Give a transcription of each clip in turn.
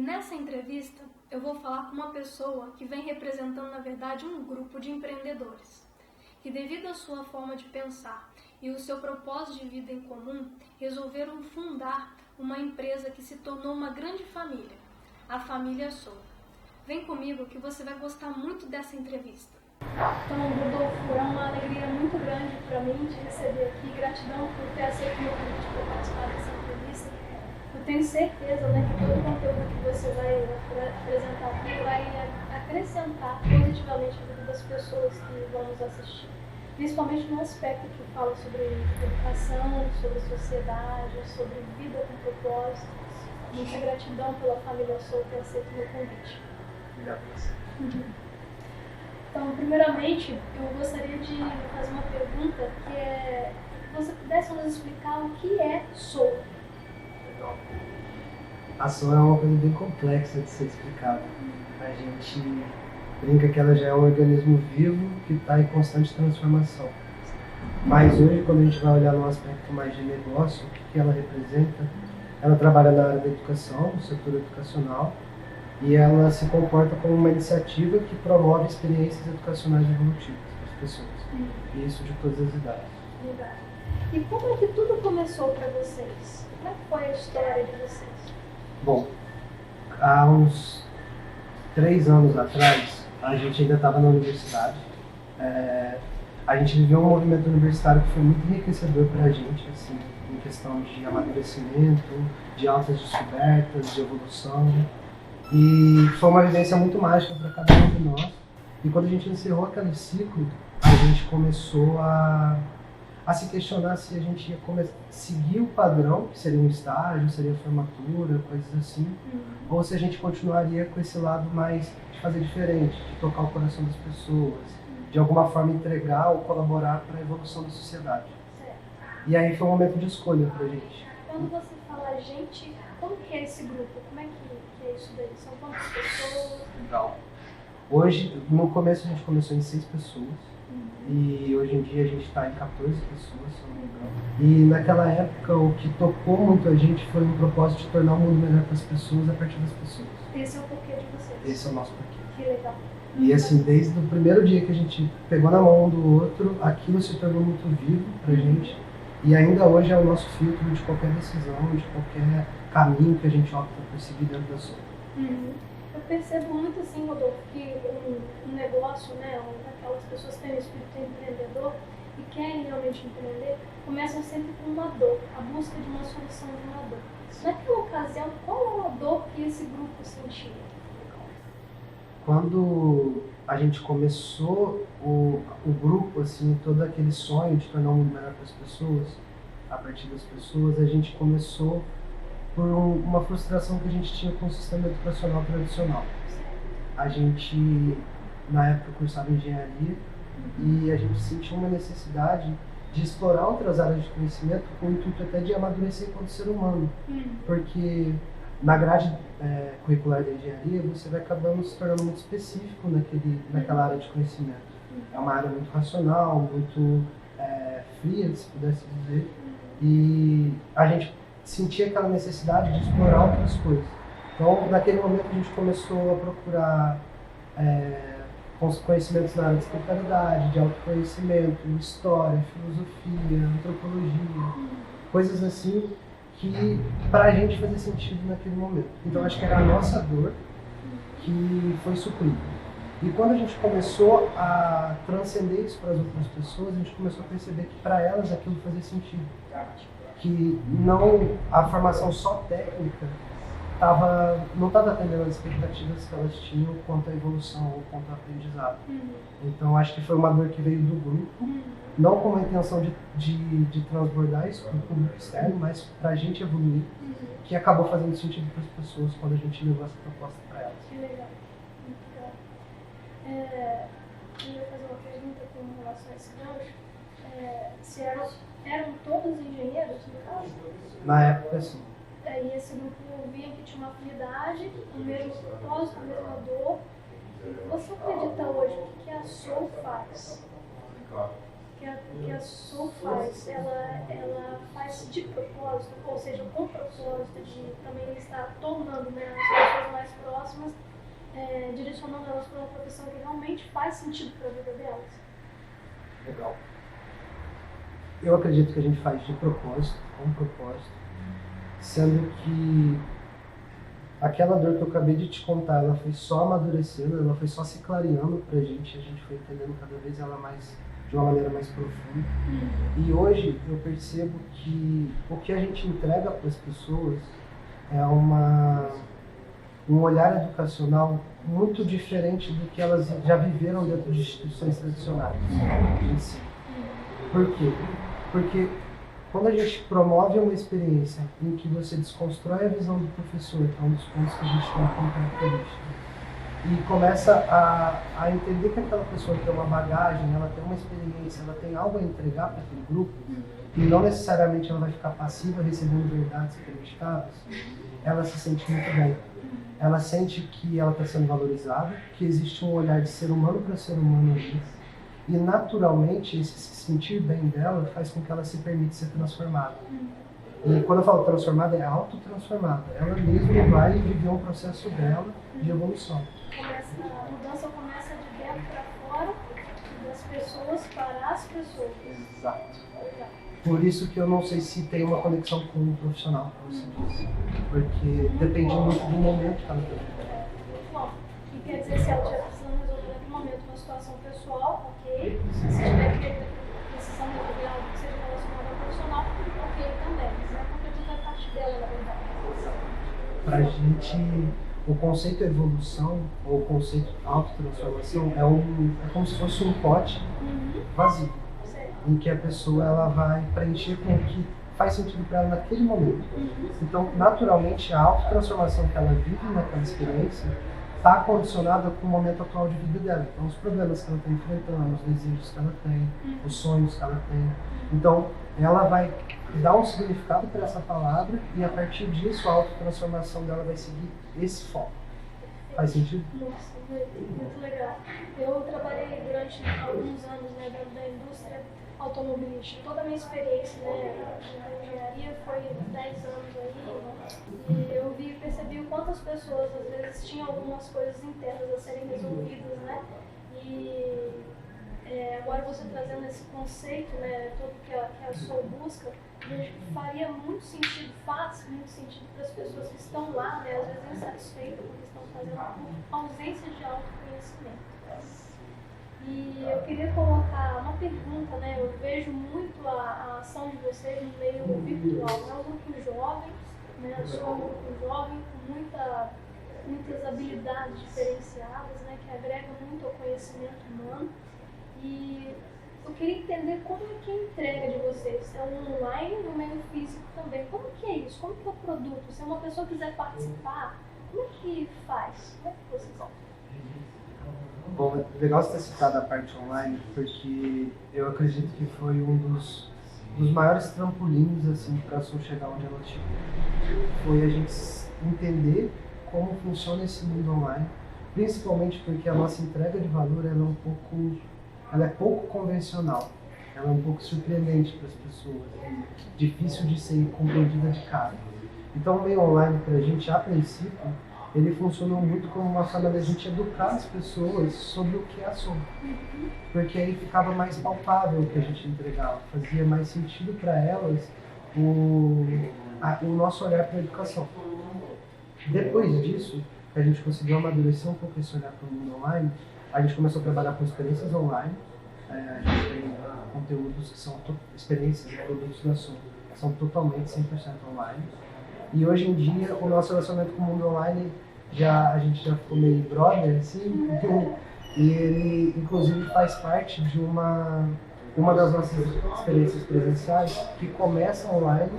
Nessa entrevista, eu vou falar com uma pessoa que vem representando, na verdade, um grupo de empreendedores, que devido à sua forma de pensar e o seu propósito de vida em comum, resolveram fundar uma empresa que se tornou uma grande família, a Família Soul. Vem comigo que você vai gostar muito dessa entrevista. Então, Rodolfo, é uma alegria muito grande para mim te receber aqui. Gratidão por ter aceito o meu convite para participar dessa entrevista. Eu tenho certeza, que todo o conteúdo que você vai apresentar aqui vai acrescentar positivamente a vida das pessoas que vão nos assistir. Principalmente no aspecto que fala sobre educação, sobre sociedade, sobre vida com propósito. Muita gratidão pela Família Soul ter aceito o meu convite. Obrigado a você. Então, primeiramente, eu gostaria de fazer uma pergunta que é que você pudesse nos explicar o que é Soul. Legal. A Soul é uma coisa bem complexa de ser explicada. A gente brinca que ela já é um organismo vivo que está em constante transformação. Mas hoje, quando a gente vai olhar no aspecto mais de negócio, o que ela representa, ela trabalha na área da educação, no setor educacional, e ela se comporta como uma iniciativa que promove experiências educacionais evolutivas para as pessoas. E isso de todas as idades. Verdade. E como é que tudo começou para vocês? Como é que foi a história de vocês? Bom, há uns 3 anos atrás, a gente ainda estava na universidade. A gente viveu um movimento universitário que foi muito enriquecedor para a gente, assim, em questão de amadurecimento, de altas descobertas, de evolução. E foi uma vivência muito mágica para cada um de nós. E quando a gente encerrou aquele ciclo, a gente começou a se questionar se a gente ia seguir o padrão, que seria um estágio, seria formatura, coisas assim, ou se a gente continuaria com esse lado mais de fazer diferente, de tocar o coração das pessoas, de alguma forma entregar ou colaborar para a evolução da sociedade. Certo. E aí foi um momento de escolha para a gente. Quando você fala gente, como que é esse grupo? Como é que é isso daí? São quantas pessoas? Legal. Hoje, no começo a gente começou em 6 pessoas. E hoje em dia a gente está em 14 pessoas, se não me engano. E naquela época o que tocou muito a gente foi um propósito de tornar o mundo melhor para as pessoas a partir das pessoas. Esse é o porquê de vocês. Esse é o nosso porquê. Que legal. E assim, desde o primeiro dia que a gente pegou na mão um do outro, aquilo se tornou muito vivo pra gente. E ainda hoje é o nosso filtro de qualquer decisão, de qualquer caminho que a gente opta por seguir dentro da sua. Eu percebo muito assim, Rodolfo, que um negócio, aquelas pessoas que têm o espírito empreendedor e querem realmente empreender, começam sempre com uma dor, a busca de uma solução de uma dor. Naquela ocasião, qual era a dor que esse grupo sentia? Quando a gente começou o grupo, assim, todo aquele sonho de tornar o mundo melhor para as pessoas, a partir das pessoas, a gente começou por uma frustração que a gente tinha com o sistema educacional tradicional. A gente, na época, cursava engenharia e a gente sentia uma necessidade de explorar outras áreas de conhecimento com o intuito até de amadurecer enquanto ser humano. Porque na grade curricular da engenharia, você vai acabando se tornando muito específico naquela área de conhecimento. É uma área muito racional, muito fria, se pudesse dizer, e a gente sentia aquela necessidade de explorar outras coisas. Então, naquele momento, a gente começou a procurar conhecimentos na área de espiritualidade, de autoconhecimento, história, filosofia, antropologia, coisas assim que pra gente fazia sentido naquele momento. Então, acho que era a nossa dor que foi suprida. E quando a gente começou a transcender isso para as outras pessoas, a gente começou a perceber que para elas aquilo fazia sentido. Que não a formação só técnica não estava atendendo as expectativas que elas tinham quanto à evolução ou quanto ao aprendizado. Então acho que foi uma dor que veio do grupo, não com a intenção de transbordar isso para o público externo, mas para a gente evoluir, que acabou fazendo sentido para as pessoas quando a gente levou essa proposta para elas. Que legal, muito legal. Eu ia fazer uma pergunta com relação a esse gancho. Se eram todos engenheiros, no caso? Na época, sim. E esse grupo via que tinha uma afinidade, o mesmo propósito, a mesma dor. Você acredita hoje o que a Soul faz? O que que a Soul faz, ela faz de propósito, ou seja, com propósito de também estar tornando, né, as pessoas mais próximas, direcionando elas para uma profissão que realmente faz sentido para a vida delas. Legal. Eu acredito que a gente faz de propósito, com propósito, sendo que aquela dor que eu acabei de te contar, ela foi só amadurecendo, ela foi só se clareando pra gente, a gente foi entendendo cada vez ela mais, de uma maneira mais profunda. E hoje eu percebo que o que a gente entrega para as pessoas é um olhar educacional muito diferente do que elas já viveram dentro de instituições tradicionais de ensino. Por quê? Porque quando a gente promove uma experiência em que você desconstrói a visão do professor, que é um dos pontos que a gente tem como característica, e começa a entender que aquela pessoa tem uma bagagem, ela tem uma experiência, ela tem algo a entregar para aquele grupo, e não necessariamente ela vai ficar passiva recebendo verdades acreditáveis, ela se sente muito bem. Ela sente que ela está sendo valorizada, que existe um olhar de ser humano para ser humano ali. E naturalmente esse se sentir bem dela faz com que ela se permita ser transformada. E quando eu falo transformada, é autotransformada. Ela mesma vai viver um processo dela de evolução. A mudança começa de dentro para fora, das pessoas para as pessoas. Exato. Por isso que eu não sei se tem uma conexão com o profissional, como você disse. Porque depende muito do momento que ela está vivendo. Bom, e quer dizer, se ela estiver precisando resolver naquele momento uma situação pessoal, ok. Se estiver precisando resolver algo que seja relacionado ao profissional, ok também. Mas é porque tudo é parte dela, na verdade. Pra gente, o conceito evolução, ou o conceito autotransformação, é como se fosse um pote vazio. Em que a pessoa ela vai preencher com o que faz sentido para ela naquele momento. Então, naturalmente, a autotransformação que ela vive naquela experiência está condicionada com o momento atual de vida dela. Então, os problemas que ela está enfrentando, os desejos que ela tem, os sonhos que ela tem. Então, ela vai dar um significado para essa palavra e, a partir disso, a autotransformação dela vai seguir esse foco. Faz sentido? Nossa, muito legal. Eu trabalhei durante alguns anos, né, dentro da indústria automobilística. Toda a minha experiência, né, na engenharia foi 10 anos aí, e eu percebi o quanto as pessoas às vezes tinham algumas coisas internas a serem resolvidas, né, e agora você trazendo esse conceito, né, todo que a Soul busca, faria muito sentido, faz muito sentido para as pessoas que estão lá, né, às vezes insatisfeitas com o que estão fazendo, por ausência de autoconhecimento. E eu queria colocar uma pergunta, né? Eu vejo muito a ação de vocês no meio virtual. É um grupo jovem, né? Eu sou um grupo jovem com muitas habilidades diferenciadas, né? Que agrega muito ao conhecimento humano. E eu queria entender como é que é a entrega de vocês. É um online no meio físico também. Como que é isso? Como que é o produto? Se uma pessoa quiser participar, como é que faz? Como é que vocês vão? Bom, é legal você ter citado a parte online, porque eu acredito que foi um dos maiores trampolins assim, para a Soul chegar onde ela chegou. Foi a gente entender como funciona esse mundo online, principalmente porque a nossa entrega de valor ela é pouco convencional, ela é um pouco surpreendente para as pessoas, difícil de ser compreendida de cara. Então o meio online para a gente, a princípio, ele funcionou muito como uma forma da gente educar as pessoas sobre o que é a Soul. Porque aí ficava mais palpável o que a gente entregava, fazia mais sentido para elas o nosso olhar para a educação. Depois disso, a gente conseguiu amadurecer um pouco esse olhar para o mundo online, a gente começou a trabalhar com experiências online, a gente tem conteúdos que são experiências e produtos da Soul, que são totalmente 100% online. E hoje em dia, o nosso relacionamento com o mundo online, a gente já ficou meio brother, assim, e ele, inclusive, faz parte de uma das nossas experiências presenciais, que começa online,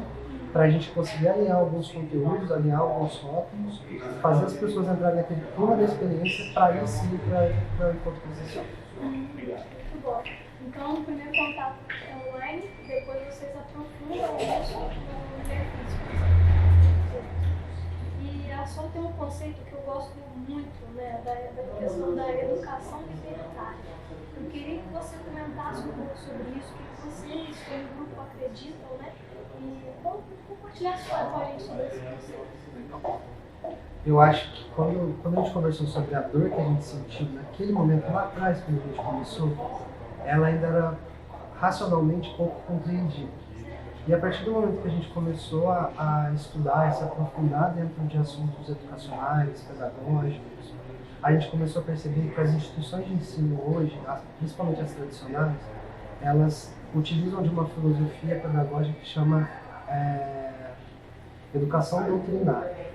para a gente conseguir alinhar alguns conteúdos, alinhar alguns rótulos, fazer as pessoas entrarem naquele clima da experiência, para ir sim para o encontro presencial. Muito bom. Então, o primeiro contato é online, depois vocês aprofundam isso no meio físico. E a Soul tem um conceito conceito que eu gosto muito, né, da questão da educação libertária. Eu queria que você comentasse um pouco sobre isso, o que vocês, como grupo, acreditam, né, e compartilhasse com a gente sobre esse conceito. Eu acho que quando a gente conversou sobre a dor que a gente sentiu naquele momento lá atrás, quando a gente começou, ela ainda era racionalmente pouco compreendida. E a partir do momento que a gente começou a estudar e se aprofundar dentro de assuntos educacionais, pedagógicos, a gente começou a perceber que as instituições de ensino hoje, principalmente as tradicionais, elas utilizam de uma filosofia pedagógica que chama educação doutrinária.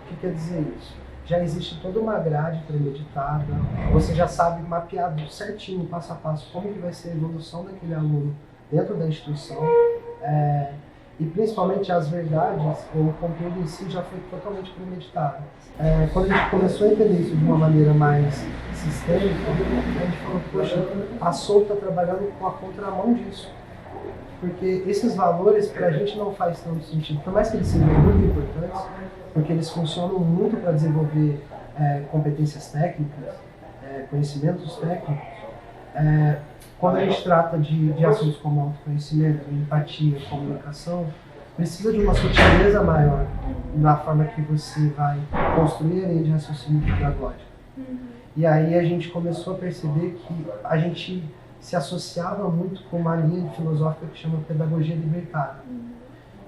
O que quer dizer isso? Já existe toda uma grade premeditada, você já sabe mapeado certinho, passo a passo, como que vai ser a evolução daquele aluno dentro da instituição, e principalmente as verdades, o conteúdo em si já foi totalmente premeditado. Quando a gente começou a entender isso de uma maneira mais sistêmica, a gente falou, poxa, a SOU está trabalhando com a contramão disso. Porque esses valores para a gente não faz tanto sentido, por mais que eles sejam muito importantes, porque eles funcionam muito para desenvolver competências técnicas, conhecimentos técnicos. Quando a gente trata de assuntos como autoconhecimento, empatia, comunicação, precisa de uma sutileza maior na forma que você vai construir a linha de raciocínio pedagógico. E aí a gente começou a perceber que a gente se associava muito com uma linha filosófica que chama pedagogia libertária,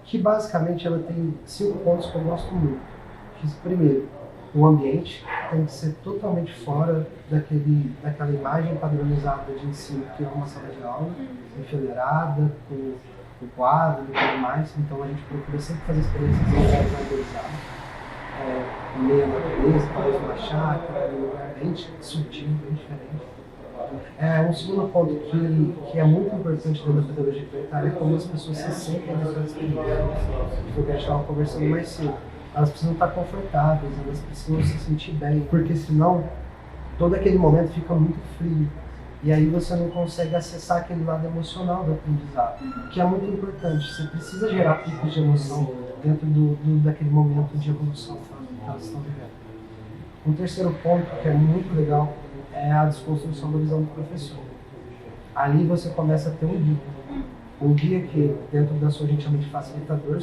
que basicamente ela tem 5 pontos que eu gosto muito. Primeiro, o ambiente tem que ser totalmente fora daquela imagem padronizada de ensino que é uma sala de aula, enfileirada, com quadro e tudo mais. Então a gente procura sempre fazer experiências em lugares arborizados, no meio da natureza, talvez uma chácara, um lugar bem sutil, bem diferente. Um segundo ponto que é muito importante dentro da pedagogia libertária é como as pessoas se sentem nessas experiências. Foi o que a gente estava conversando mais cedo. Elas precisam estar confortáveis, elas precisam se sentir bem, porque senão todo aquele momento fica muito frio. E aí você não consegue acessar aquele lado emocional do aprendizado, que é muito importante. Você precisa gerar picos de emoção dentro daquele momento de evolução que elas estão vivendo. Um terceiro ponto que é muito legal é a desconstrução da visão do professor. Ali você começa a ter um guia. Um guia que, dentro da sua, a gente chama de facilitador,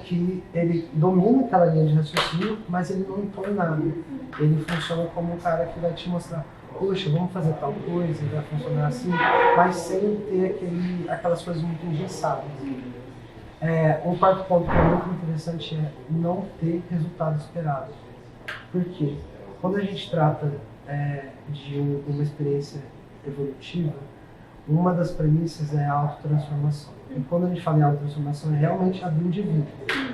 que ele domina aquela linha de raciocínio, mas ele não impõe nada. Ele funciona como um cara que vai te mostrar, poxa, vamos fazer tal coisa, vai funcionar assim, mas sem ter aquelas coisas muito engessadas. Um quarto ponto que é muito interessante é não ter resultado esperado. Por quê? Quando a gente trata de uma experiência evolutiva, uma das premissas é a autotransformação. E quando a gente fala em autotransformação, é realmente abrir de vida.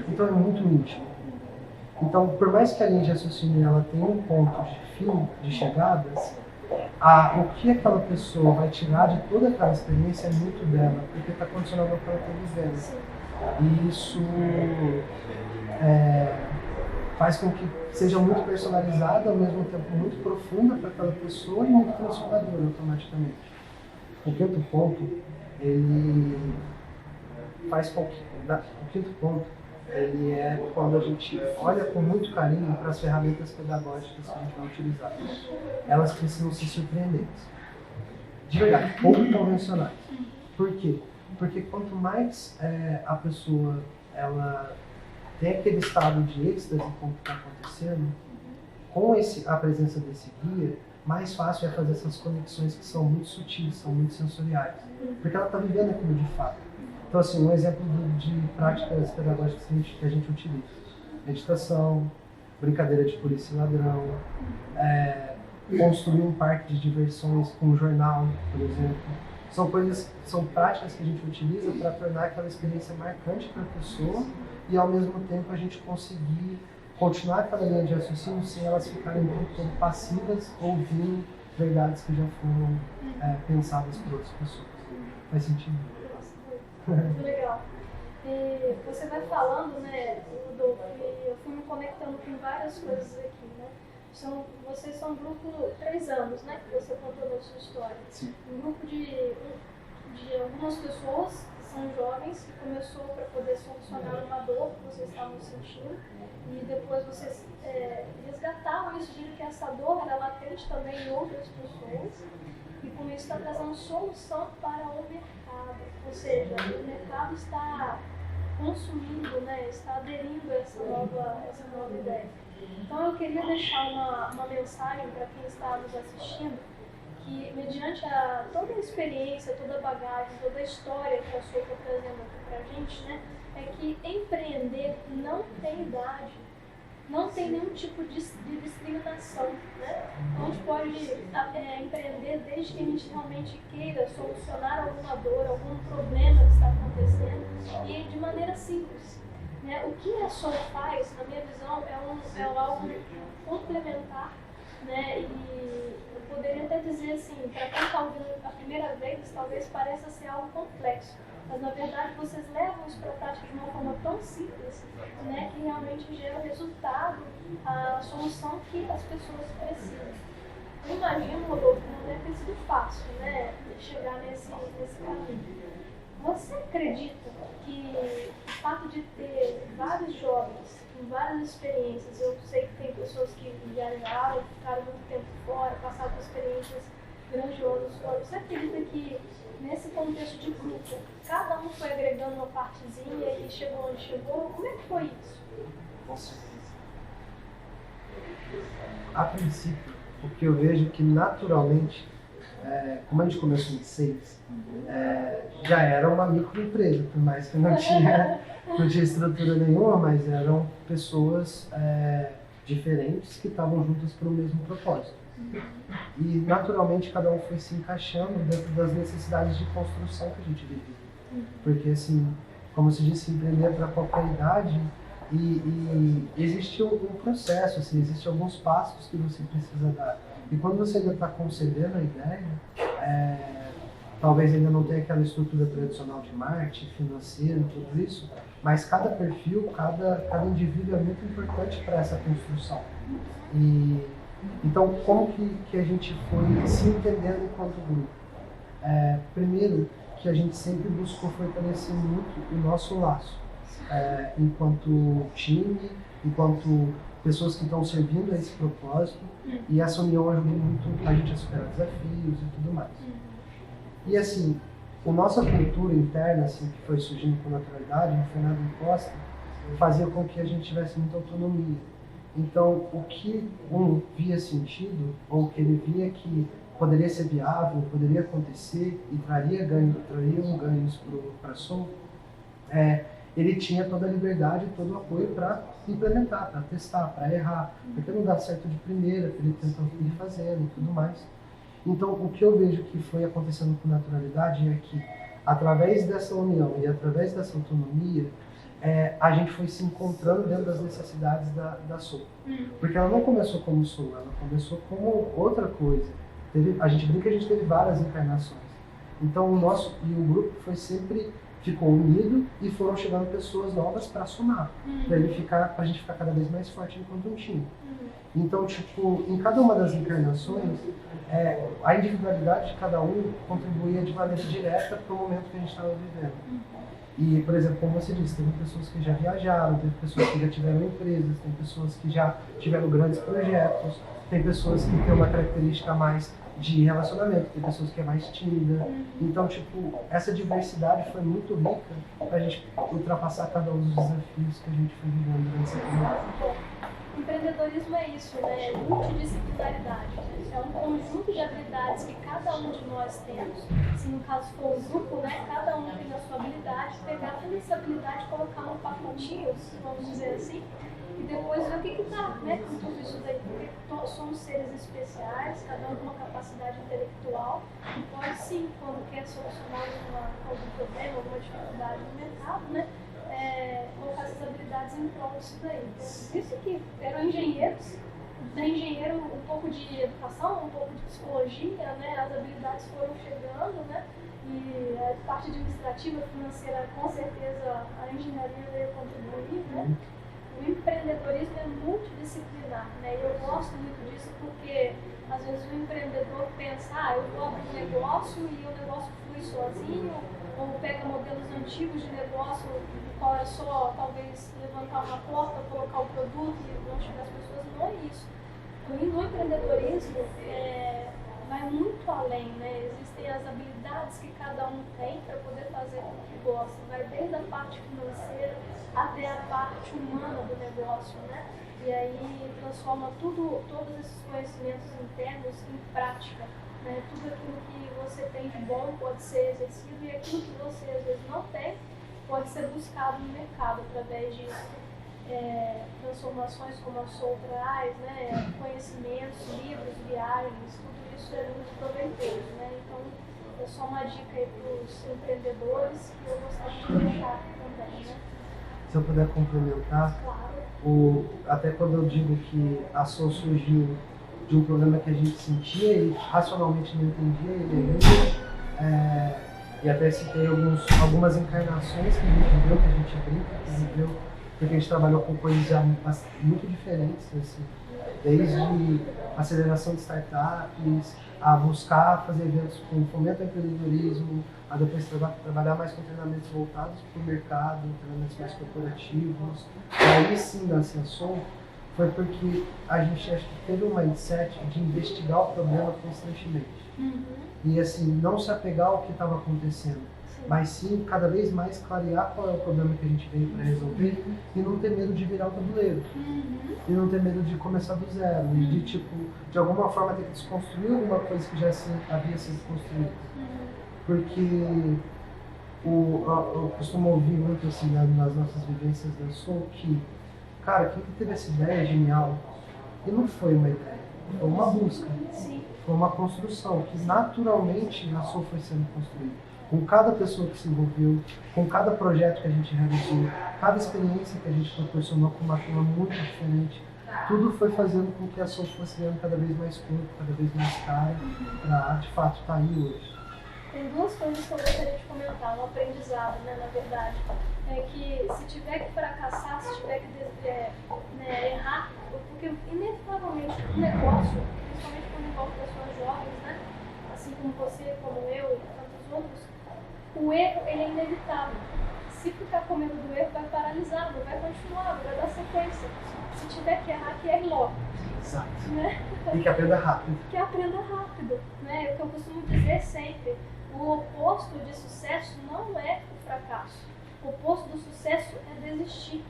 Então é muito íntimo. Então, por mais que a linha de raciocínio ela tenha um ponto de fim, de chegadas, o que aquela pessoa vai tirar de toda aquela experiência é muito dela, porque está condicionado ao que ela está vivendo. E isso faz com que seja muito personalizada, ao mesmo tempo muito profunda para aquela pessoa e muito transformadora automaticamente. O quinto ponto, ele faz com que... O quinto ponto, ele é quando a gente olha com muito carinho para as ferramentas pedagógicas que a gente vai utilizar. Elas precisam ser surpreendentes. De verdade, pouco convencionais. Por quê? Porque quanto mais a pessoa ela tem aquele estado de êxtase com o que está acontecendo, com a presença desse guia, mais fácil é fazer essas conexões que são muito sutis, são muito sensoriais. Porque ela está vivendo aquilo de fato. Então, assim, um exemplo de práticas pedagógicas que a gente utiliza. Meditação, brincadeira de polícia e ladrão, construir um parque de diversões com um jornal, por exemplo. São práticas que a gente utiliza para tornar aquela experiência marcante para a pessoa e, ao mesmo tempo, a gente conseguir continuar aquela linha de raciocínio sem elas ficarem muito todo passivas, ouvindo verdades que já foram pensadas por outras pessoas. Faz sentido? Muito legal. E você vai falando, né, Rodolfo, e eu fui me conectando com várias coisas aqui, né? Vocês são um grupo 3 anos, né, que você contou na sua história. Sim. Um grupo de algumas pessoas que são jovens que começou para poder solucionar uma dor que vocês estavam sentindo e depois vocês resgataram isso, viram que essa dor era latente também em outras pessoas e com isso está trazendo solução para o mercado, ou seja, o mercado está consumindo, né, está aderindo a essa nova ideia. Então eu queria deixar uma mensagem para quem está nos assistindo, que mediante toda a experiência, toda a bagagem, toda a história que a Sou está trazendo aqui para a gente, né, é que empreender não tem idade, não tem nenhum tipo de discriminação, né? A gente pode empreender desde que a gente realmente queira solucionar alguma dor, algum problema que está acontecendo e de maneira simples. Né? O que a Sou faz, na minha visão, é algo complementar, né? E eu poderia até dizer assim, para quem está ouvindo a primeira vez, talvez pareça ser algo complexo, mas na verdade vocês levam isso para a prática de uma forma tão simples, né, que realmente gera o resultado, a solução que as pessoas precisam. Eu imagino, Rodolfo, que não deve ter sido fácil, né, chegar nesse caminho. Você acredita que o fato de ter vários jovens com várias experiências, eu sei que tem pessoas que viajaram, ficaram muito tempo fora, passaram por experiências grandiosas fora, você acredita que nesse contexto de grupo, cada um foi agregando uma partezinha e chegou onde chegou? Como é que foi isso? Com certeza. A princípio, o que eu vejo que naturalmente, como a gente começou em 6, já era uma microempresa, por mais que não tinha estrutura nenhuma, mas eram pessoas diferentes que estavam juntas para o mesmo propósito. E naturalmente cada um foi se encaixando dentro das necessidades de construção que a gente vivia. Porque assim, como se disse, empreender para qualquer idade e existe um processo, assim, existem alguns passos que você precisa dar. E quando você ainda está concebendo a ideia, talvez ainda não tenha aquela estrutura tradicional de marketing, financeiro, tudo isso, mas cada perfil, cada indivíduo é muito importante para essa construção. Então, como que a gente foi se entendendo enquanto grupo? Primeiro, que a gente sempre buscou fortalecer muito o nosso laço, enquanto time, enquanto pessoas que estão servindo a esse propósito, e essa união ajuda muito a gente a superar desafios e tudo mais. E assim, a nossa cultura interna, assim, que foi surgindo com naturalidade, não foi nada imposta, fazia com que a gente tivesse muita autonomia. Então, o que um via sentido, ou o que ele via que poderia ser viável, poderia acontecer e trariam ganhos para a Sou, ele tinha toda a liberdade e todo o apoio para implementar, para testar, para errar, porque não dá certo de primeira, ele tentando ir fazendo e tudo mais. Então, o que eu vejo que foi acontecendo com naturalidade é que, através dessa união e através dessa autonomia, a gente foi se encontrando dentro das necessidades da Sou. Porque ela não começou como Sou, ela começou como outra coisa. A gente brinca que a gente teve várias encarnações. Então o grupo ficou unido e foram chegando pessoas novas para somar, para a gente ficar cada vez mais forte enquanto um time. Então, tipo, em cada uma das encarnações, a individualidade de cada um contribuía de maneira direta para o momento que a gente estava vivendo. E, por exemplo, como você disse, teve pessoas que já viajaram, teve pessoas que já tiveram empresas, tem pessoas que já tiveram grandes projetos, tem pessoas que têm uma característica mais de relacionamento, tem pessoas que é mais tímida. Então, tipo, essa diversidade foi muito rica para a gente ultrapassar cada um dos desafios que a gente foi vivendo durante essa temporada. Empreendedorismo é isso, né? Multidisciplinaridade. É um conjunto de habilidades que cada um de nós temos. Se no caso for um grupo, né? Cada um tem a sua habilidade, pegar toda essa habilidade e colocar num pacotinho, vamos dizer assim, e depois ver o que dá, né? Com tudo isso daí. Porque todos somos seres especiais, cada um com uma capacidade intelectual, e pode sim, quando quer solucionar algum problema, alguma dificuldade no mercado, né? Colocar essas habilidades em prol disso daí. Então, isso que eram engenheiros, engenheiro um pouco de educação, um pouco de psicologia, né? As habilidades foram chegando, né? E a parte administrativa, financeira, com certeza a engenharia veio contribuir, né? O empreendedorismo é multidisciplinar, né? E eu gosto muito disso porque às vezes o empreendedor pensa, eu vou abrir um negócio e o negócio flui sozinho, ou pega modelos antigos de negócio, do qual é só talvez levantar uma porta, colocar o produto e não chegar às pessoas. Não é isso. No empreendedorismo vai muito além, né? Existem as habilidades que cada um tem para poder fazer o que gosta. Vai desde a parte financeira até a parte humana do negócio, né? E aí transforma todos esses conhecimentos internos em prática. Né? Tudo aquilo que você tem de bom pode ser exercido e aquilo que você às vezes não tem pode ser buscado no mercado através de transformações como a Soul traz, né? Conhecimentos, livros, viagens, tudo isso é muito proveitoso. Né? Então é só uma dica aí para os empreendedores que eu gostaria de deixar também. Né? Se eu puder complementar, claro. Até quando eu digo que a Soul surgiu de um problema que a gente sentia e racionalmente não entendia ele ainda, e até citei algumas encarnações que a gente viveu, que a gente brinca, que viveu, porque a gente trabalhou com coisas já muito diferentes, assim, desde aceleração de startups, a buscar fazer eventos com fomento ao empreendedorismo, a depois trabalhar mais com treinamentos voltados para o mercado, treinamentos mais corporativos. E aí sim, da Ascensão, foi porque a gente acho que teve um mindset de investigar o problema constantemente. E assim, não se apegar ao que estava acontecendo, mas sim cada vez mais clarear qual é o problema que a gente veio para resolver e não ter medo de virar o tabuleiro. E não ter medo de começar do zero, e de alguma forma ter que desconstruir alguma coisa que já havia sido construída. Porque eu costumo ouvir muito assim nas nossas vivências da Soul que, cara, quem teve essa ideia genial, e não foi uma ideia, foi uma busca, foi uma construção que naturalmente a Soul foi sendo construída. Com cada pessoa que se envolveu, com cada projeto que a gente realizou, cada experiência que a gente proporcionou com uma turma muito diferente, tudo foi fazendo com que a Soul fosse ganhando cada vez mais corpo, cada vez mais cara, para de fato estar aí hoje. Tem duas coisas que eu gostaria de comentar, um aprendizado, né, na verdade. É que se tiver que fracassar, se tiver que errar, porque inevitavelmente o negócio, principalmente quando envolve pessoas jovens, né, assim como você, como eu e tantos outros, o erro ele é inevitável. Se ficar com medo do erro, vai paralisar, não vai continuar, vai dar sequência. Se tiver que errar, que erre logo. Exato. Né? E que aprenda rápido. Que aprenda rápido. Né? O que eu costumo dizer sempre, o oposto de sucesso não é o fracasso. O oposto do sucesso é desistir.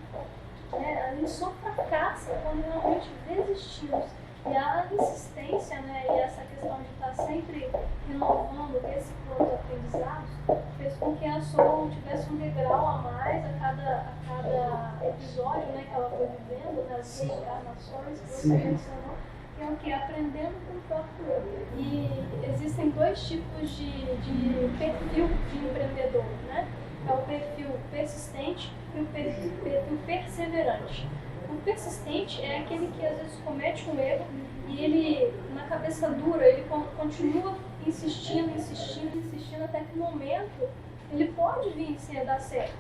A gente só fracassa quando realmente desistimos. E a insistência, né, e essa questão de estar sempre renovando esse plano de aprendizados fez com que a Soul tivesse um degrau a mais a cada episódio, né, que ela foi vivendo, nas reencarnações que você mencionou, que é o que? Aprendendo com o próprio eu. E existem dois tipos de perfil de empreendedor, né? É o perfil persistente e o perfil perseverante. O persistente é aquele que às vezes comete um erro e ele, na cabeça dura, ele continua insistindo até que no momento ele pode vir a dar certo,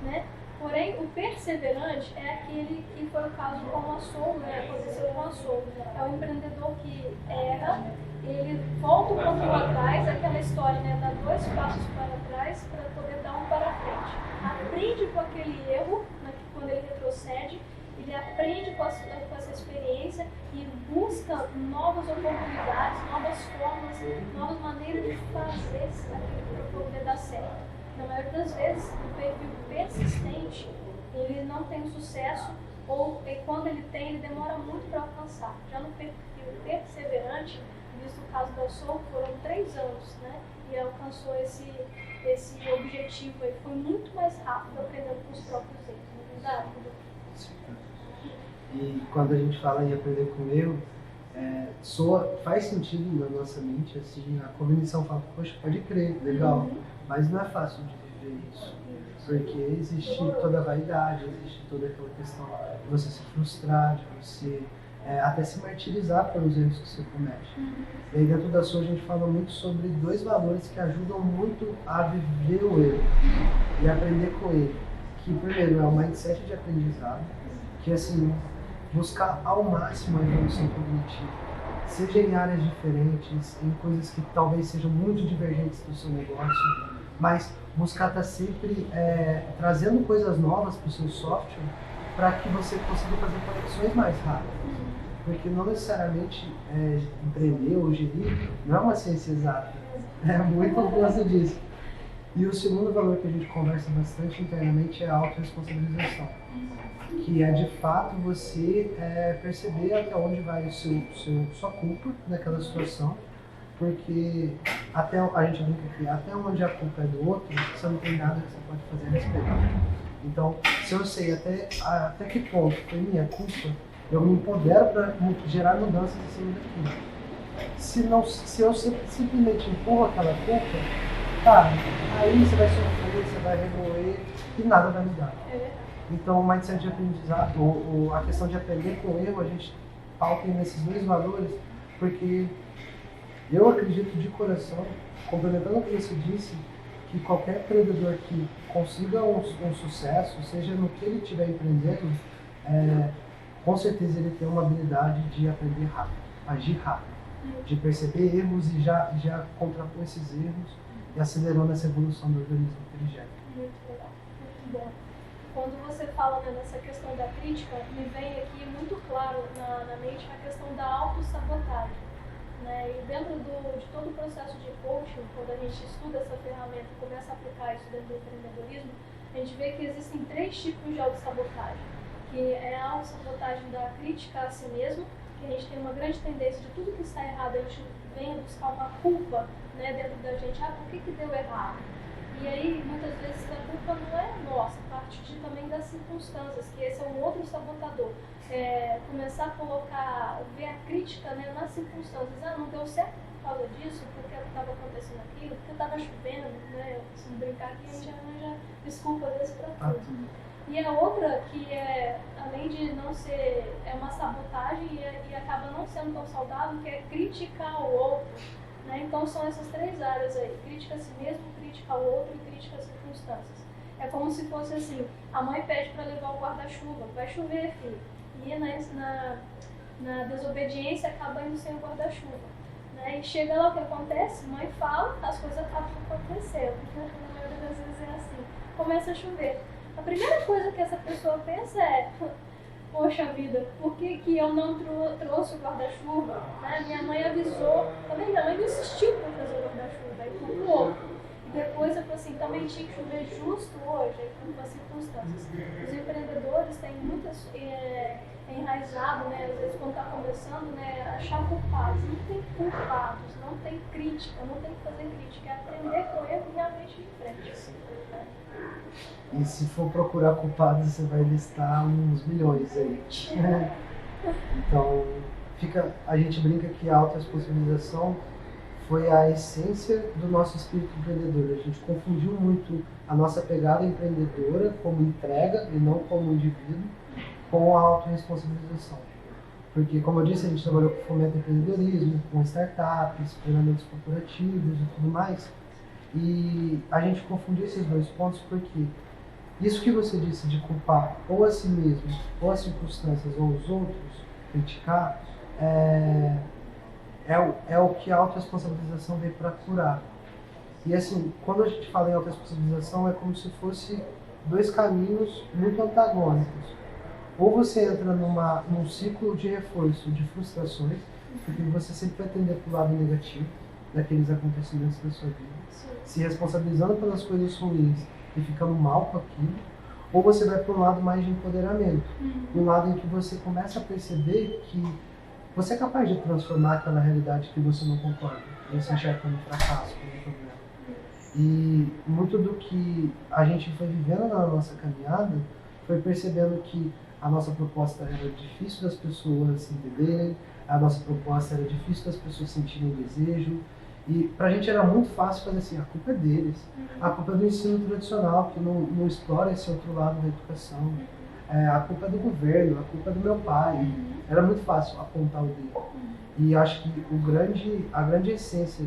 né? Porém, o perseverante é aquele que foi o caso com a Soul, né? Aconteceu com a Soul. É o empreendedor que erra, ele volta um pouquinho atrás, aquela história, né? Dá 2 passos para trás para poder dar um para frente. Aprende com aquele erro, né? Quando ele retrocede, ele aprende com essa experiência e busca novas oportunidades, novas formas, novas maneiras de fazer aquilo para poder dar certo. Na maioria das vezes, o perfil persistente, ele não tem sucesso, ou quando ele tem, ele demora muito para alcançar. Já no perfil perseverante, visto o caso da Soul, foram 3 anos, né? E alcançou esse objetivo aí. Foi muito mais rápido aprendendo com os próprios erros, não é verdade? E quando a gente fala em aprender com erro, faz sentido na nossa mente, assim, a cognição fala, poxa, pode crer, legal, mas não é fácil de viver isso, porque existe toda a vaidade, existe toda aquela questão de você se frustrar, de você até se martirizar pelos erros que você comete. E aí dentro da sua a gente fala muito sobre 2 valores que ajudam muito a viver o erro e aprender com ele, que primeiro é o mindset de aprendizado, que assim, buscar ao máximo a evolução cognitiva, seja em áreas diferentes, em coisas que talvez sejam muito divergentes do seu negócio, mas buscar estar sempre trazendo coisas novas para o seu software para que você consiga fazer conexões mais rápidas. Porque não necessariamente empreender ou gerir não é uma ciência exata, é muito oposto disso. E o segundo valor que a gente conversa bastante internamente é a autorresponsabilização, que é de fato você perceber até onde vai sua culpa naquela situação, porque a gente brinca aqui, até onde a culpa é do outro, você não tem nada que você pode fazer a respeito. Então, se eu sei até que ponto foi minha culpa, eu me empodero para gerar mudanças em cima daquilo. Se eu simplesmente empurro aquela culpa, tá, aí você vai sofrer, você vai remoer e nada vai mudar. Então, o mindset de aprendizado, a questão de aprender com o erro, a gente pauta nesses dois valores, porque eu acredito de coração, complementando o que você disse, que qualquer empreendedor que consiga um sucesso, seja no que ele estiver empreendendo, com certeza ele tem uma habilidade de aprender rápido, agir rápido, de perceber erros e já contrapor esses erros e acelerando essa evolução do organismo que ele gera. Muito legal, muito bom. Quando você fala nessa questão da crítica, me vem aqui muito claro na mente a questão da autossabotagem. E dentro de todo o processo de coaching, quando a gente estuda essa ferramenta e começa a aplicar isso dentro do empreendedorismo, a gente vê que existem 3 tipos de autossabotagem, que é a autossabotagem da crítica a si mesmo, que a gente tem uma grande tendência de tudo que está errado, a gente vem buscar uma culpa dentro da gente, por que deu errado? E aí, muitas vezes, a culpa não é nossa, parte também das circunstâncias, que esse é um outro sabotador. Começar a ver a crítica nas circunstâncias. Não deu certo por causa disso, porque estava acontecendo aquilo, porque estava chovendo, se não brincar aqui, a gente arranja desculpa desse para tudo. E a outra, que além de não ser, uma sabotagem e acaba não sendo tão saudável, que é criticar o outro. Então são essas 3 áreas aí, crítica a si mesmo, crítica ao outro e crítica às circunstâncias. É como se fosse assim, a mãe pede para levar o guarda-chuva, vai chover, filho. E na desobediência acaba indo sem o guarda-chuva. E chega lá, o que acontece? Mãe fala, as coisas acabam acontecendo. Na maioria das vezes é assim, começa a chover. A primeira coisa que essa pessoa pensa é: poxa vida, por que eu não trouxe o guarda-chuva? Minha mãe avisou, também minha mãe insistiu para trazer o guarda-chuva, aí culpou. E depois eu falei assim, também tinha que chover justo hoje, aí culpa as circunstâncias. Os empreendedores têm muitas enraizado, às vezes quando está começando, achar culpados. Não tem culpados, não tem crítica, não tem que fazer crítica, é aprender com o erro e realmente ir em frente. E se for procurar culpados, você vai listar uns milhões aí. Então, a gente brinca que a autorresponsabilização foi a essência do nosso espírito empreendedor. A gente confundiu muito a nossa pegada empreendedora como entrega e não como indivíduo com a autorresponsabilização. Porque, como eu disse, a gente trabalhou com fomento ao empreendedorismo, com startups, treinamentos corporativos e tudo mais. E a gente confundiu esses 2 pontos porque isso que você disse de culpar ou a si mesmo, ou as circunstâncias, ou os outros, criticar, é o que a autorresponsabilização veio para curar. E assim, quando a gente fala em autorresponsabilização, é como se fosse 2 caminhos muito antagônicos. Ou você entra num ciclo de reforço de frustrações, porque você sempre vai tender para o lado negativo daqueles acontecimentos da sua vida, se responsabilizando pelas coisas ruins e ficando mal com aquilo, ou você vai para um lado mais de empoderamento, um lado em que você começa a perceber que você é capaz de transformar aquela realidade que você não concorda, você enxerga como fracasso, como problema. E muito do que a gente foi vivendo na nossa caminhada foi percebendo que a nossa proposta era difícil das pessoas entenderem, a nossa proposta era difícil das pessoas sentirem desejo. E pra gente era muito fácil fazer assim, a culpa é deles, a culpa é do ensino tradicional, que não explora esse outro lado da educação, a culpa é do governo, a culpa é do meu pai. Era muito fácil apontar o dedo. E acho que a grande essência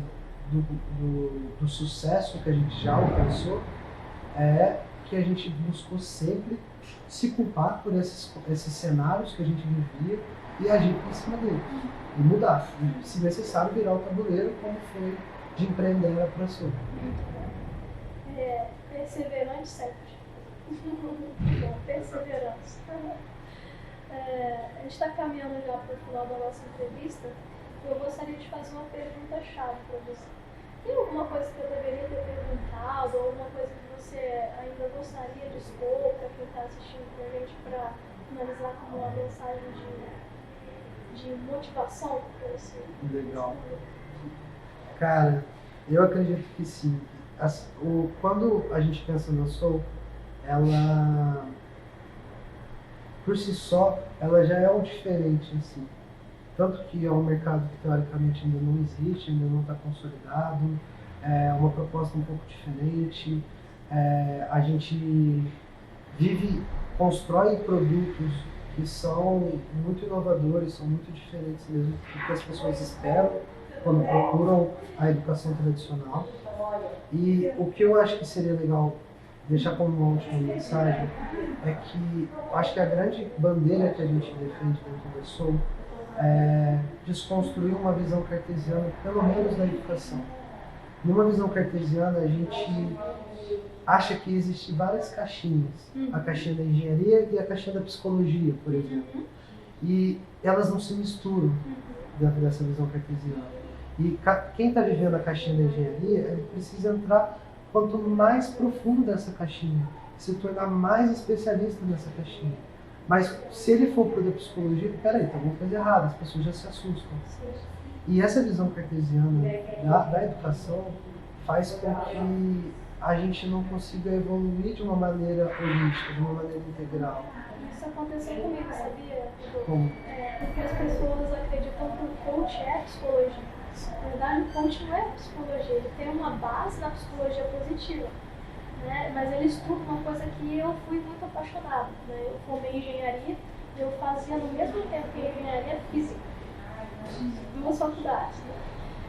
do sucesso que a gente já alcançou é que a gente buscou sempre se culpar por esses cenários que a gente vivia e agir por cima deles. E mudar, e, se necessário, virar o tabuleiro, como foi de empreender para a sua. Perseverante sempre. Bom, perseverança. A gente está caminhando já para o final da nossa entrevista. Eu gostaria de fazer uma pergunta-chave para você. Tem alguma coisa que eu deveria ter perguntado, ou alguma coisa que você ainda gostaria de expor para quem está assistindo com a gente, para finalizar com uma mensagem de motivação para você? Legal. Cara, eu acredito que sim. Quando a gente pensa na Soul, ela, por si só, ela já é um diferente em si. Tanto que é um mercado que teoricamente ainda não existe, ainda não está consolidado, é uma proposta um pouco diferente. A gente constrói produtos que são muito inovadores, são muito diferentes mesmo do que as pessoas esperam quando procuram a educação tradicional. E o que eu acho que seria legal deixar como uma última mensagem é que acho que a grande bandeira que a gente defende dentro da Soul é desconstruir uma visão cartesiana, pelo menos na educação. Numa visão cartesiana, a gente acha que existem várias caixinhas. A caixinha da engenharia e a caixinha da psicologia, por exemplo. E elas não se misturam dentro dessa visão cartesiana. E quem está vivendo a caixinha da engenharia, ele precisa entrar quanto mais profundo dessa caixinha, se tornar mais especialista nessa caixinha. Mas se ele for para a psicologia, peraí, tem alguma coisa errada, as pessoas já se assustam. E essa visão cartesiana da educação faz com que a gente não consiga evoluir de uma maneira holística, de uma maneira integral. Isso aconteceu comigo, sabia? Como? Porque as pessoas acreditam que o coach é psicologia. Na verdade, o coach não é psicologia, ele tem uma base na psicologia positiva. Né? Mas ele estuda uma coisa que eu fui muito apaixonada. Né? Eu formei em engenharia e eu fazia no mesmo tempo que engenharia física. Duas faculdades. Né?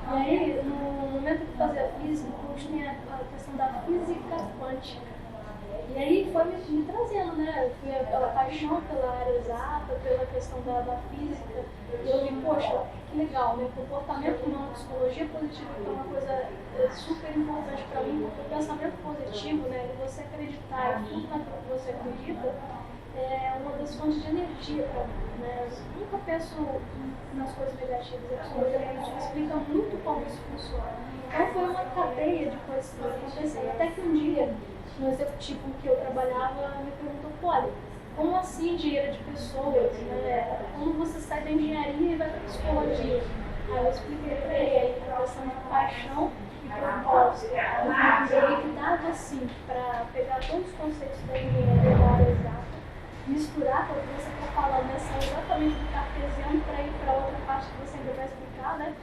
E aí, no momento que eu fazia física, eu tinha a questão da física quântica. E aí foi me trazendo, né? Eu fui pela paixão pela área exata, pela questão da física. E eu vi, poxa, que legal, né? Comportamento humano, psicologia positiva, que é uma coisa super importante para mim, porque o pensamento positivo, né? Você acreditar em tudo naquilo que você acredita, é uma das fontes de energia para mim, né? Eu nunca penso nas coisas negativas, a psicologia positiva explica muito como isso funciona. Então foi uma cadeia de coisas que aconteceram, até que um dia, no executivo que eu trabalhava, me perguntou, olha, como assim engenheiro de pessoas, né? Como você sai da engenharia e vai para a psicologia? Aí eu expliquei para ele a questão de paixão e propósito. Eu que dava assim, para pegar todos os conceitos da engenharia da área exata, misturar com o que você está falando, né? São exatamente do cartesiano para ir para outra parte que você ainda vai explicar, né?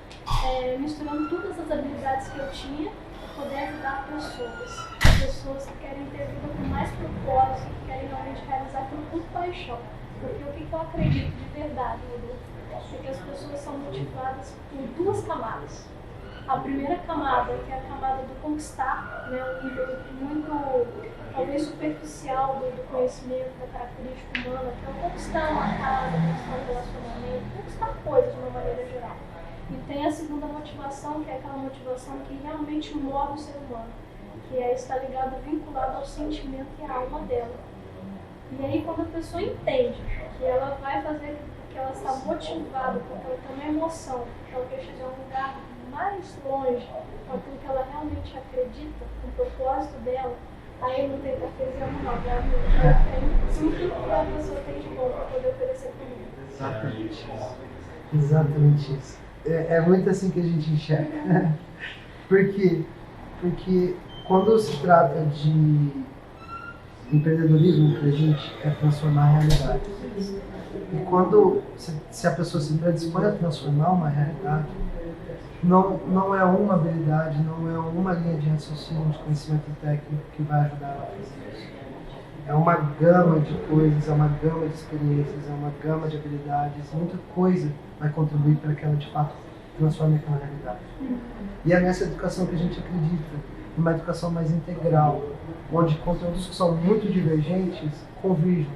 Misturando todas as habilidades que eu tinha para poder ajudar pessoas que querem ter vida com mais propósito, que querem realmente realizar aquilo com paixão. Porque o que eu acredito de verdade, Rodolfo, é que as pessoas são motivadas por duas camadas. A primeira camada, que é a camada do conquistar, né, um nível muito, talvez, superficial do conhecimento, da característica humana, que é o conquistar uma casa, conquistar um relacionamento, conquistar coisas de uma maneira geral. E tem a segunda motivação, que é aquela motivação que realmente move o ser humano, que está ligado, vinculado ao sentimento e à alma dela. E aí, quando a pessoa entende que ela vai fazer, que ela está motivada, porque ela tem uma emoção, que ela quer chegar a um lugar mais longe, com aquilo que ela realmente acredita, com o propósito dela, aí não tem cartesiano não, ela tem tudo que a pessoa tem de bom para poder oferecer para mim. Exatamente isso. Exatamente isso. É muito assim que a gente enxerga. Por quê? Porque quando se trata de empreendedorismo, para a gente é transformar a realidade. E quando se a pessoa se predispõe a transformar uma realidade, não é uma habilidade, não é uma linha de raciocínio, de conhecimento técnico que vai ajudar ela a fazer isso. É uma gama de coisas, é uma gama de experiências, é uma gama de habilidades, muita coisa vai contribuir para que ela de fato transforme aquela realidade. E é nessa educação que a gente acredita, numa educação mais integral, onde conteúdos que são muito divergentes convergem,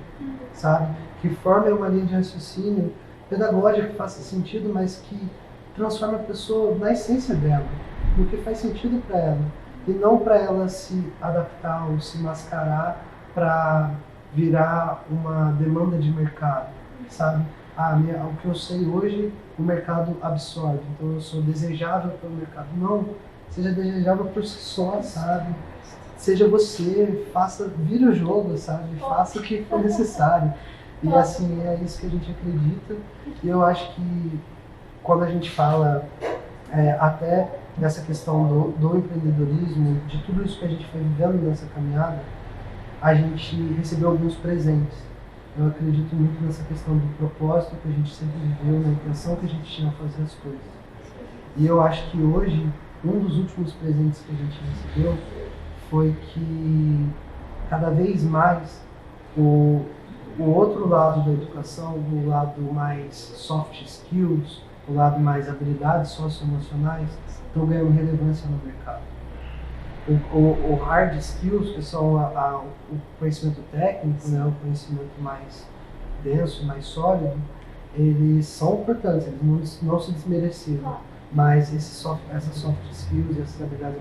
sabe? Que formem uma linha de raciocínio pedagógica que faça sentido, mas que transforme a pessoa na essência dela, no que faz sentido para ela. e não para ela se adaptar ou se mascarar para virar uma demanda de mercado, sabe? O que eu sei hoje, o mercado absorve, então eu sou desejável pelo mercado. Não, seja desejável por si só, sabe? Seja você, vira o jogo, sabe? Faça o que for necessário. E assim, é isso que a gente acredita. E eu acho que quando a gente fala até nessa questão do empreendedorismo, de tudo isso que a gente foi vivendo nessa caminhada, a gente recebeu alguns presentes. Eu acredito muito nessa questão do propósito que a gente sempre viveu, na intenção que a gente tinha a fazer as coisas. E eu acho que hoje, um dos últimos presentes que a gente recebeu foi que cada vez mais o outro lado da educação, o lado mais soft skills, o lado mais habilidades socioemocionais, estão ganhando relevância no mercado. O hard skills, que são o conhecimento técnico, né, o conhecimento mais denso, mais sólido, eles são importantes, eles não se desmereceram, mas essas soft skills e essas habilidades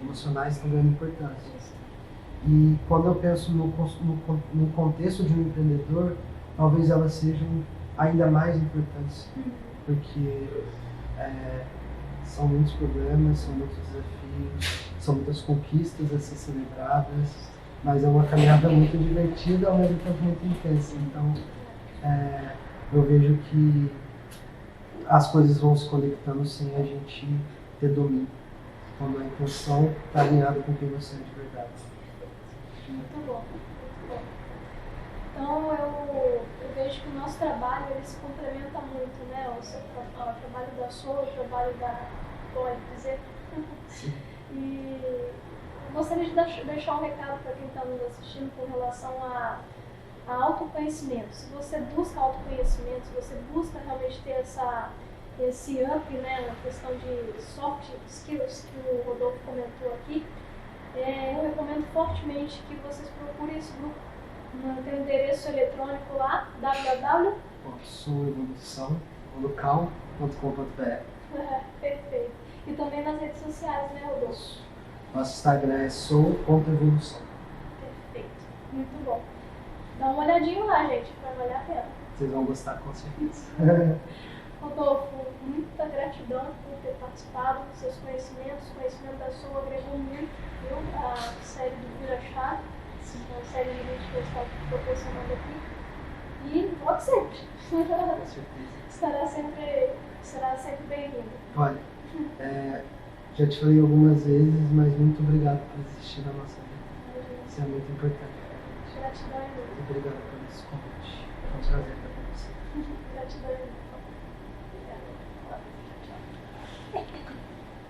emocionais estão ganhando importância. E quando eu penso no contexto de um empreendedor, talvez elas sejam ainda mais importantes, porque são muitos problemas, são muitos desafios, são muitas conquistas a ser celebradas, mas é uma caminhada muito divertida e ao mesmo tempo muito intensa. Então, eu vejo que as coisas vão se conectando sem a gente ter domínio, quando a intenção está alinhada com quem você é de verdade. Muito bom, muito bom. Então eu vejo que o nosso trabalho ele se complementa muito, né? O trabalho da sua, o trabalho da pode dizer. E eu gostaria de deixar um recado para quem está nos assistindo com relação a autoconhecimento. Se você busca autoconhecimento, se você busca realmente ter esse up, né, na questão de soft skills que o Rodolfo comentou aqui, eu recomendo fortemente que vocês procurem esse grupo. Tem o endereço eletrônico lá, souevolução.com.br. Perfeito. E também nas redes sociais, né, Rodolfo? Nosso Instagram é sou.evolução. Perfeito. Muito bom. Dá uma olhadinha lá, gente, vai valer a pena. Vocês vão gostar, com certeza. Rodolfo, muita gratidão por ter participado dos seus conhecimentos. O conhecimento da sua agregou muito, viu? A série do Vira Chave, a série de vídeos que eu estava proporcionando aqui. E volte sempre. Com certeza. Será sempre bem-vindo. Olha, já te falei algumas vezes, mas muito obrigado por existir na nossa vida. Isso é muito importante. Gratidão e muito. Muito obrigado por esse convite. É um prazer estar com você. Gratidão e muito.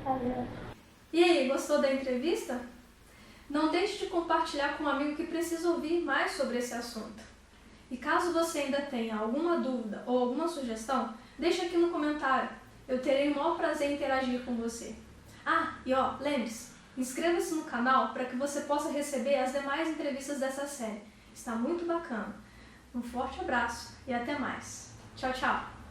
Obrigada. E aí, gostou da entrevista? Não deixe de compartilhar com um amigo que precisa ouvir mais sobre esse assunto. E caso você ainda tenha alguma dúvida ou alguma sugestão, deixe aqui no comentário. Eu terei o maior prazer em interagir com você. Lembre-se, inscreva-se no canal para que você possa receber as demais entrevistas dessa série. Está muito bacana. Um forte abraço e até mais. Tchau, tchau!